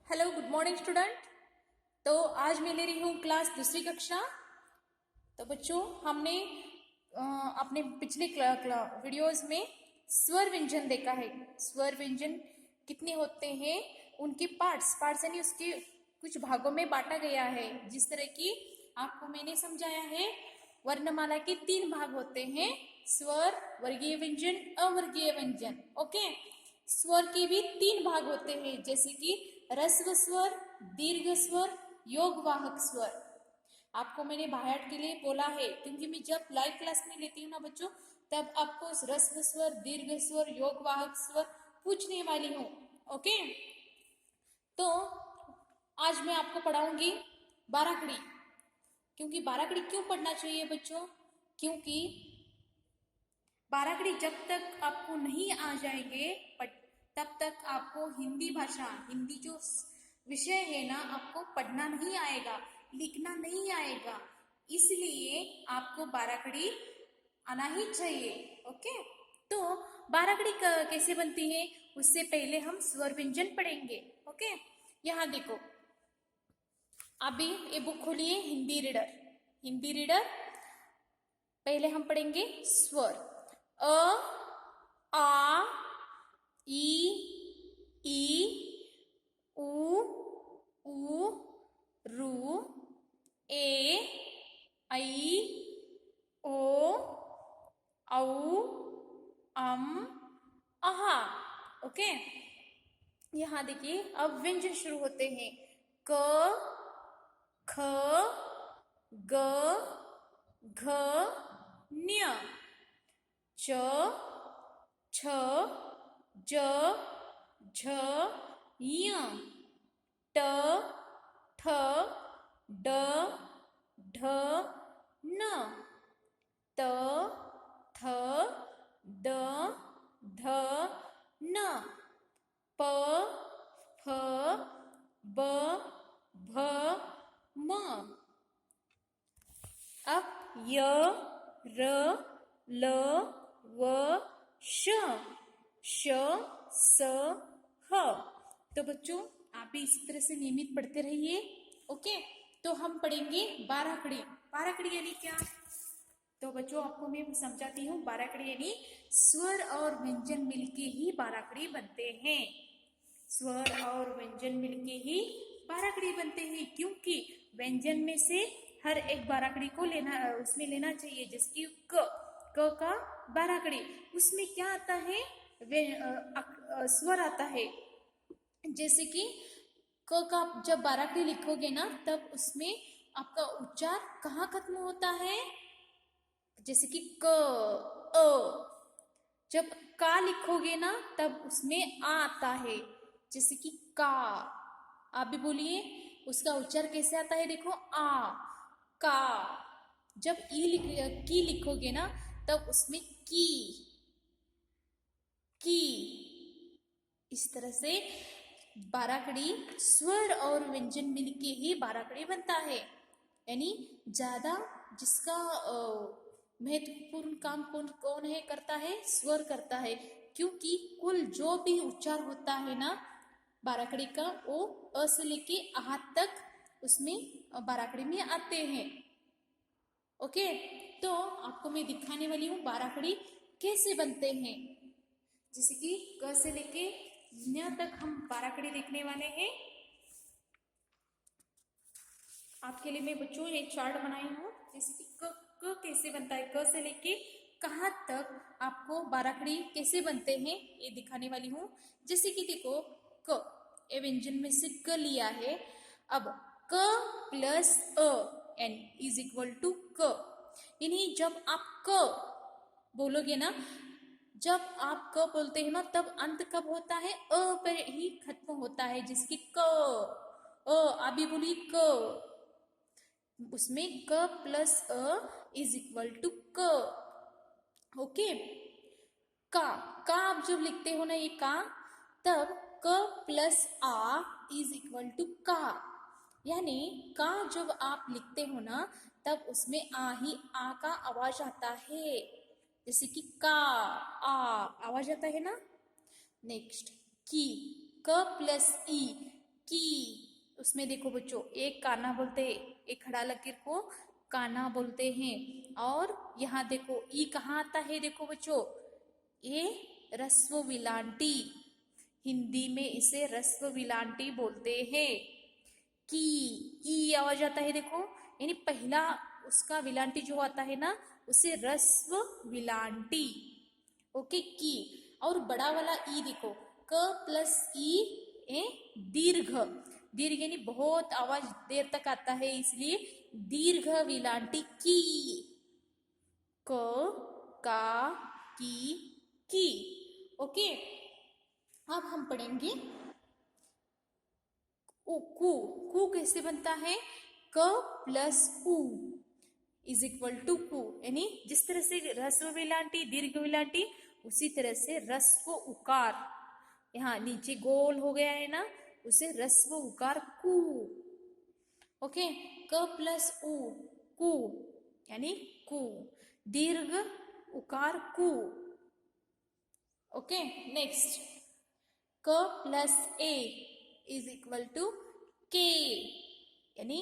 Hello, good morning student. तो आज मैं ले रही हूँ क्लास दूसरी कक्षा। तो बच्चों, हमने अपने पिछले वीडियोस में स्वर व्यंजन देखा है। स्वर व्यंजन कितने होते हैं, उनके पार्ट्स यानी उसके कुछ भागों में बांटा गया है। जिस तरह की आपको मैंने समझाया है, वर्णमाला के 3 भाग होते हैं: स्वर, वर्गीय व्यंजन, अवर्गीय व्यंजन। ओके, स्वर के भी 3 भाग होते हैं, जैसे कि ह्रस्व स्वर, दीर्घ स्वर, योगवाहक स्वर। आपको मैंने बायाट के लिए बोला है, क्योंकि मैं जब लाइव क्लास में लेती हूँ ना बच्चों, तब आपको ह्रस्व स्वर, दीर्घ स्वर, योगवाहक स्वर पूछने वाली हूँ। ओके, तो आज मैं आपको पढ़ाऊंगी बाराखड़ी। क्योंकि बाराखड़ी क्यों पढ़ना चाहिए बच्चों? क्योंकि बाराखड़ी जब तक आपको नहीं आ जाएंगे तब तक आपको हिंदी भाषा, हिंदी जो विषय है ना, आपको पढ़ना नहीं आएगा, लिखना नहीं आएगा। इसलिए आपको बाराखड़ी आना ही चाहिए। ओके, तो बाराखड़ी कैसे बनती है, उससे पहले हम स्वर व्यंजन पढ़ेंगे। ओके, यहाँ देखो, अभी ये बुक खोलिए, हिंदी रीडर। हिंदी रीडर पहले हम पढ़ेंगे स्वर। अ, आ, ई, उ, रु, ए, ऐ, ओ, औ, अम, अहा। ओके, यहाँ देखिए, अब व्यंजन शुरू होते हैं। क, ख, ग, घ, न्य, च, छ, ज, झ, य, ट, ठ, ड, ढ, न, त, थ, द, ध, न, प, फ, ब, भ, म। अब य, र, ल, व, श, स, ह। तो बच्चों, आप भी इसी तरह से नियमित पढ़ते रहिए। ओके, तो हम पढ़ेंगे बाराखड़ी। बाराखड़ी यानी क्या? तो बच्चों, आपको मैं समझाती हूँ। बाराखड़ी यानी स्वर और व्यंजन मिलके ही बाराखड़ी बनते हैं। स्वर और व्यंजन मिलके ही बाराखड़ी बनते हैं, क्योंकि व्यंजन में से हर एक बाराखड़ी को उसमें लेना चाहिए। जैसे कि क का बाराखड़ी, उसमें क्या आता है? स्वर आता है। जैसे कि क का जब बाराखड़ी लिखोगे ना, तब उसमें आपका उच्चार कहाँ खत्म होता है? जैसे कि क, अ। जब का लिखोगे ना, तब उसमें आ आता है। जैसे कि का। आप भी बोलिए, उसका उच्चार कैसे आता है? देखो, आ, का। जब की लिखोगे ना, तब उसमें की। इस तरह से बाराखड़ी स्वर और व्यंजन मिलके ही बाराखड़ी बनता है। यानी ज्यादा जिसका महत्वपूर्ण काम कौन है करता है? स्वर करता है। क्योंकि कुल जो भी उच्चार होता है ना बाराखड़ी का, वो अ से लेके आ तक उसमें बाराखड़ी में आते हैं। ओके, तो आपको मैं दिखाने वाली हूँ बाराखड़ी कैसे बनते हैं। जैसे कि क से लेके न्य तक हम बाराखड़ी देखने वाले हैं। आपके लिए मैं बच्चों एक चार्ट बनाई हूँ। जैसे कि क कैसे बनता है, क से लेके कहाँ तक आपको बाराखड़ी कैसे बनते हैं ये दिखाने वाली हूँ। जैसे कि देखो, क ए व्यंजन में से क लिया है। अब क प्लस अ एन इज इक्वल टू क। यानी जब आप क बोलोगे ना, जब आप क बोलते हैं ना, तब अंत कब होता है? अ पर ही खत्म होता है। जिसकी क, अभी बोली क, उसमें क प्लस अ इज इक्वल टू क। ओके, का आप जब लिखते हो ना ये का, तब क प्लस आ इज इक्वल टू का। यानी का जब आप लिखते हो ना, तब उसमें आ का आवाज आता है। जैसे कि का, आ आवाज आता है ना। नेक्स्ट, की, क प्लस ई, की। उसमें देखो बच्चों, एक काना बोलते हैं, एक खड़ा लकीर को काना बोलते हैं। और यहाँ देखो ई कहाँ आता है, देखो बच्चों, ये रस्व विलांटी, हिंदी में इसे रस्व विलांटी बोलते हैं। की, ई आवाज आता है देखो, यानी पहला उसका विलांटी जो आता है ना, उसे रस्व विलांटी। ओके, की। और बड़ा वाला ई देखो, क प्लस ई ए दीर्घ, दीर्घ यानी बहुत आवाज देर तक आता है, इसलिए दीर्घ विलांटी की। क, का, की। ओके, अब हम पढ़ेंगे कू। कू कैसे बनता है, क प्लस उ इज इक्वल टू कू, यानी जिस तरह से ह्रस्व विलांटी दीर्घ विलांटी, उसी तरह से ह्रस्व उकार, यहाँ नीचे गोल हो गया है ना, उसे ह्रस्व उकार कू। ओके, क प्लस उ कू, यानी कू, दीर्घ उकार कू। ओके, नेक्स्ट, क प्लस ए इज इक्वल टू के, यानी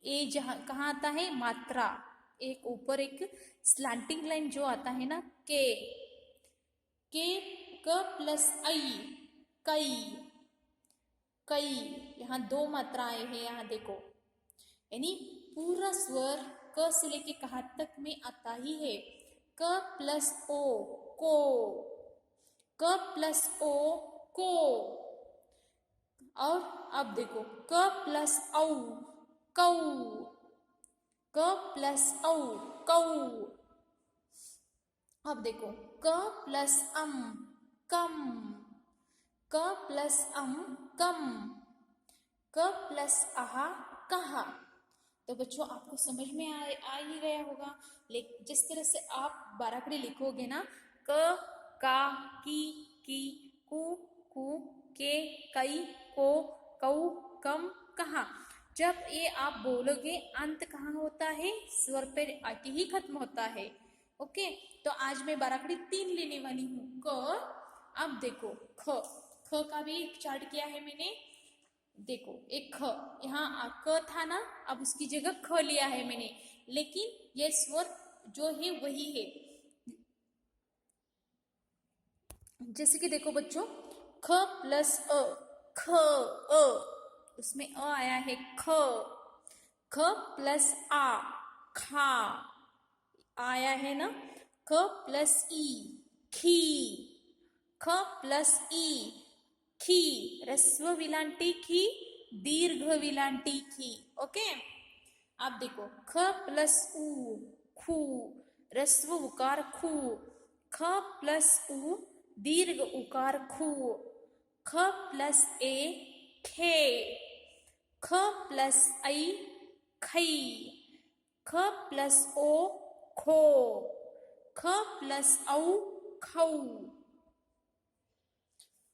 ए जहां कहाँ आता है, मात्रा, एक ऊपर एक स्लैंटिंग लाइन जो आता है ना, के क प्लस आई, कई, कई, यहाँ दो मात्राएं हैं, यहाँ देखो, यानी पूरा स्वर क से लेके कहाँ तक में आता ही है। क प्लस ओ को, क प्लस ओ को। और अब देखो, क प्लस औ कौ, क प्लस औ कौ। अब देखो, क प्लस कम, क प्लस कम, क प्लस आहा कहा। तो बच्चों आपको समझ में आ ही गया होगा। जिस तरह से आप बाराखड़ी लिखोगे ना, क, का, की, कु, के, कई, को, कौ, कम, कहा, जब ये आप बोलोगे अंत कहाँ होता है, स्वर पे आके ही खत्म होता है। ओके, तो आज मैं बाराखड़ी 3 लेने वाली हूँ। क, अब देखो ख, ख का भी एक चार्ट किया है मैंने, देखो एक ख, यहाँ क था ना, अब उसकी जगह ख लिया है मैंने, लेकिन ये स्वर जो है वही है। जैसे कि देखो बच्चों, ख प्लस अ, ख, अ, उसमें अ आया है ख, ख प्लस आ, खा आया है ना, ख प्लस ई, खी, ख प्लस ई, खी, ह्रस्व विलांटी खी, दीर्घ विलांटी खी। ओके, अब देखो, ख प्लस उ, खू, ह्रस्व उकार खू, ख प्लस उ, दीर्घ उकार खू, ख प्लस ए, खे, ख प्लस आई, खई, ख प्लस ओ, खो, ख प्लस औ, खौ,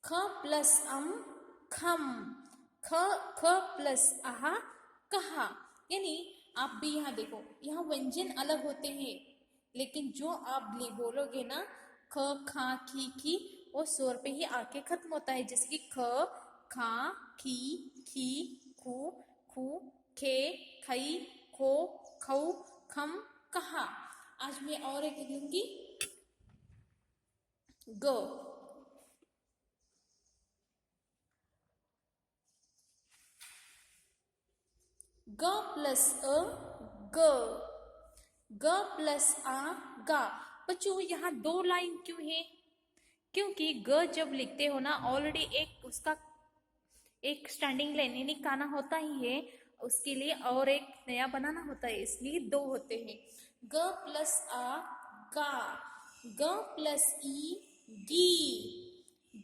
ख प्लस खम, ख प्लस आहा कहा। यानी आप भी यहाँ देखो, यहाँ व्यंजन अलग होते हैं, लेकिन जो आप बोलोगे ना, ख, खा, की, वो स्वर पे ही आके खत्म होता है। जैसे कि ख, खा, की, खू, खू, खे, खई, खो, खौ, खम, कहा। आज मैं और एक लूंगी, ग, ग प्लस अ, ग, ग प्लस आ, गा। बच्चों यहाँ 2 लाइन क्यों है, क्योंकि ग जब लिखते हो ना, ऑलरेडी एक उसका एक स्टैंडिंग लाइन यानी काना होता ही है, उसके लिए और एक नया बनाना होता है, इसलिए 2 होते हैं। ग प्लस आ, गा, ग प्लस ई, गी,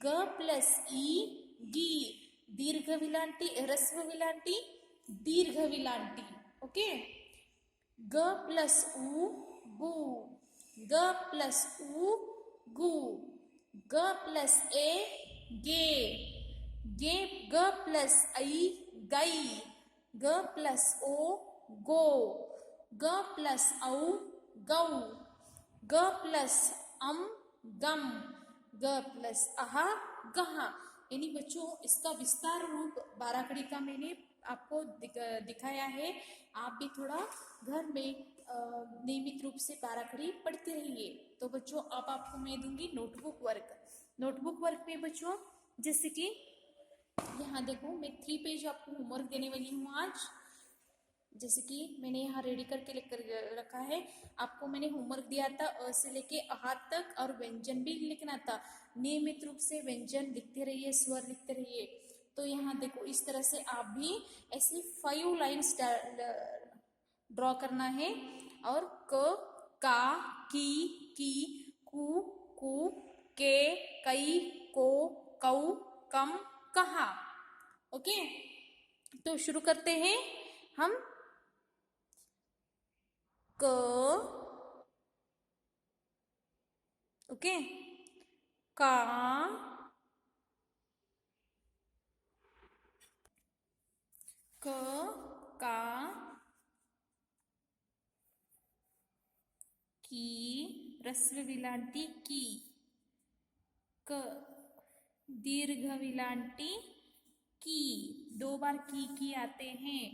ग प्लस ई, गी, दीर्घ विलांटी, ह्रस्व विलांटी, दीर्घ विलांटी। ओके, ग प्लस उ, गु, ग प्लस उ, गु, ग प्लस ए, गे, ग प्लस आई, गई, ग प्लस ओ, गो, ग प्लस औ, गौ, ग प्लस गम, ग प्लस आहा, गहा। यानी बच्चों इसका विस्तार रूप बाराखड़ी का मैंने आपको दिखाया है। आप भी थोड़ा घर में नियमित रूप से बाराखड़ी पढ़ते रहिए। तो बच्चों अब आपको मैं दूंगी नोटबुक वर्क। नोटबुक वर्क में बच्चों जैसे कि यहाँ देखो मैं 3 पेज आपको होमवर्क देने वाली हूँ आज। जैसे कि मैंने यहाँ रेडी करके लेकर रखा है। आपको मैंने होमवर्क दिया था अ से लेके हाथ तक और व्यंजन भी लिखना था। नियमित रूप से व्यंजन लिखते रहिए, स्वर लिखते रहिए। तो यहाँ देखो इस तरह से आप भी ऐसे 5 लाइन्स ड्रॉ करना है। और क, का, की, कु, के, कई, को, कऊ, कम, कहा। ओके, तो शुरू करते हैं हम। क, ओके, का, क, का, की, ह्रस्व विलांटी की, क, दीर्घ विलांटी की, 2 बार की आते हैं।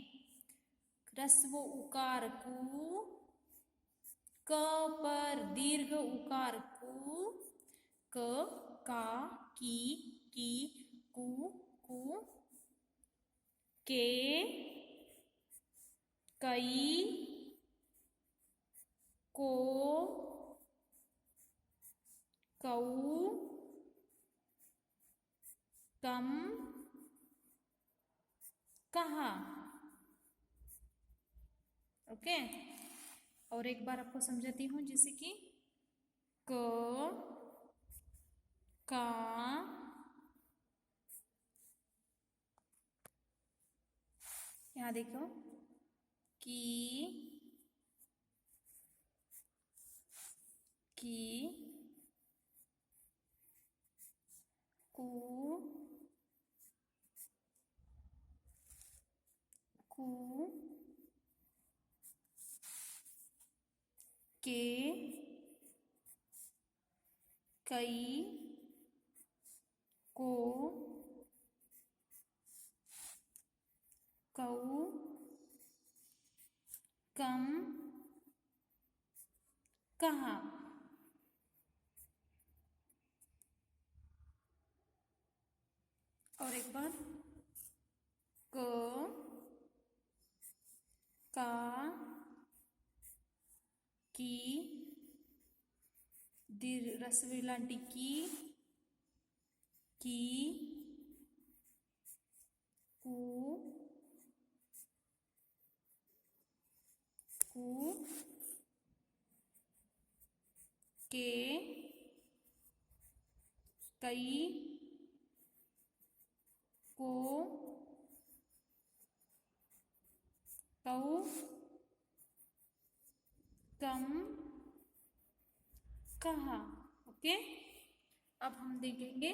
ह्रस्व उकार कु, क पर दीर्घ उकार कु, क, का, की, कु, के, कई, को, कऊ, कम, कहा। ओके, और एक बार आपको समझाती हूँ। जैसे कि क, का, यहाँ देखो की, कु, के, कई, को, कऊ, कम, कहा। और एक बार क, का, की, ह्रस्व विलांटी की, कु, के, कई, को, कऊ, कम, कहा। ओके, अब हम देखेंगे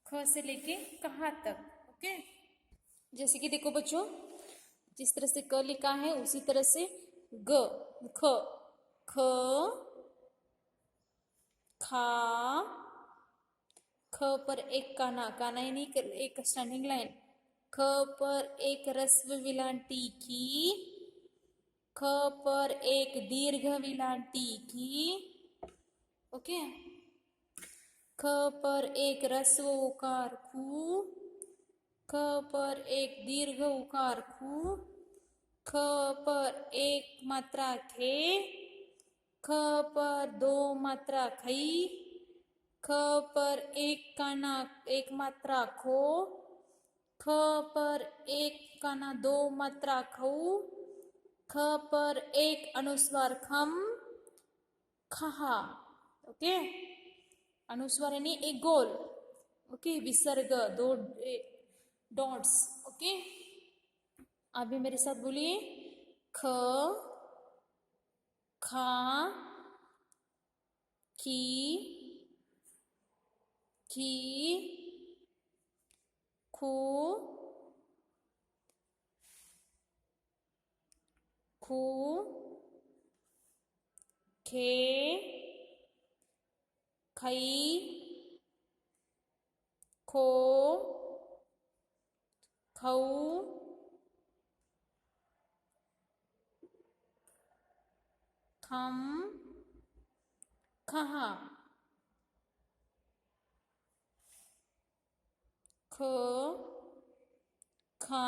ख से लेके कहा तक। ओके, जैसे कि देखो बच्चों जिस तरह से क लिखा है उसी तरह से ग, ख, ख, खा, ख पर एक काना, काना यानी एक स्टैंडिंग लाइन। ख पर एक ह्रस्व विलांटी की, ख पर एक दीर्घ विलांटी की। ओके, ख पर एक ह्रस्व उकार खू, ख पर एक दीर्घ उकार खू, ख पर एक मात्रा खे, ख पर 2 मात्रा खई, ख पर एक काना एक मात्रा खो, ख पर एक काना 2 मात्रा खऊ, ख पर एक अनुस्वार खम, खहा। ओके, अनुस्वार यानी एक गोल। ओके, विसर्ग 2 डॉट्स। ओके, आप भी मेरे साथ बोलिए ख, खा, की, खू, खे, खई, खो, खऊ, खम, खहा, ख, खा,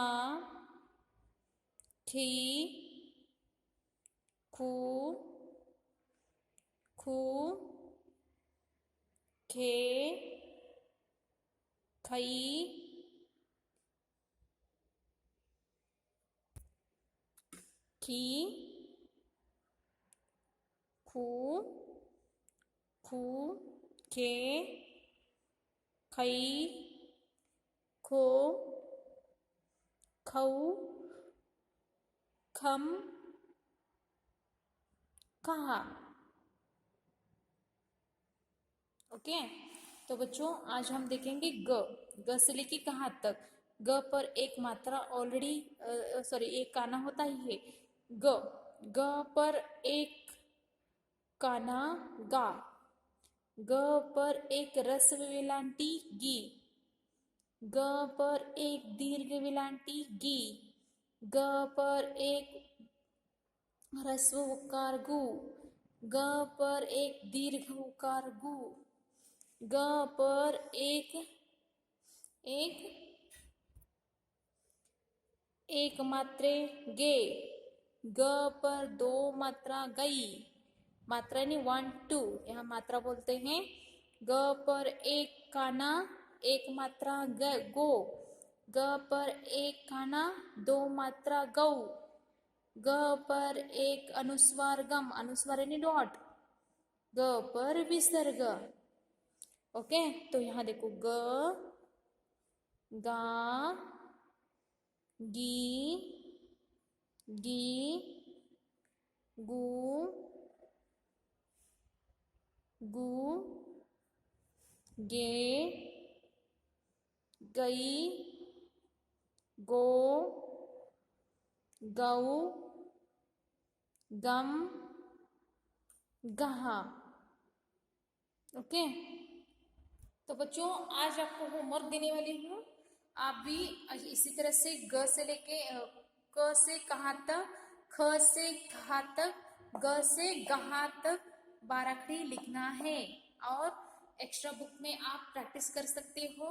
खी, खू, खू, खे, खई, खी, खू, खू, खे, खई, खो, खऊ, खम, कहा। ओके, तो बच्चों आज हम देखेंगे ग से लेके कहाँ तक। ग पर एक मात्रा ऑलरेडी सॉरी एक काना होता ही है। ग ग पर एक काना गा, ग पर एक रस्व विलांटी गी, ग पर एक दीर्घ विलांटी गी, ग पर एक ह्रस्व उकार गु, ग पर एक दीर्घ उकार गु, ग पर एक मात्रे गे, ग पर दो मात्रा गई, मात्रा यानी 1 2 यहाँ मात्रा बोलते हैं। ग पर एक काना एक मात्रा गो, ग पर एक काना दो मात्रा गौ, ग पर एक अनुस्वार गम, अनुस्वार यानी डॉट, ग पर विसर्ग। ओके, तो यहाँ देखो ग, गा, गी, गी, गू, गू, गे, गई, गो, गऊ, गम, गहा। ओके, तो बच्चों आज आपको होमवर्क देने वाली हूँ। आप भी इसी तरह से ग से लेके क से कहाँ तक, ख से कहाँ तक, ग से गहा तक बाराखड़ी लिखना है। और एक्स्ट्रा बुक में आप प्रैक्टिस कर सकते हो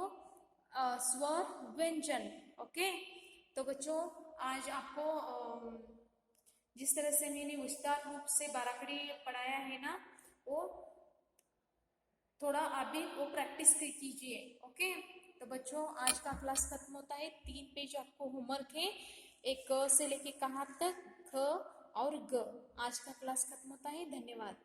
स्वर व्यंजन। ओके, तो बच्चों आज आपको जिस तरह से मैंने विस्तार रूप से बाराखड़ी पढ़ाया है ना, वो थोड़ा आप भी वो प्रैक्टिस कीजिए। ओके, तो बच्चों आज का क्लास खत्म होता है। 3 पेज आपको होमवर्क है, एक क से लेके कहाँ तक, ख और ग। आज का क्लास खत्म होता है। धन्यवाद।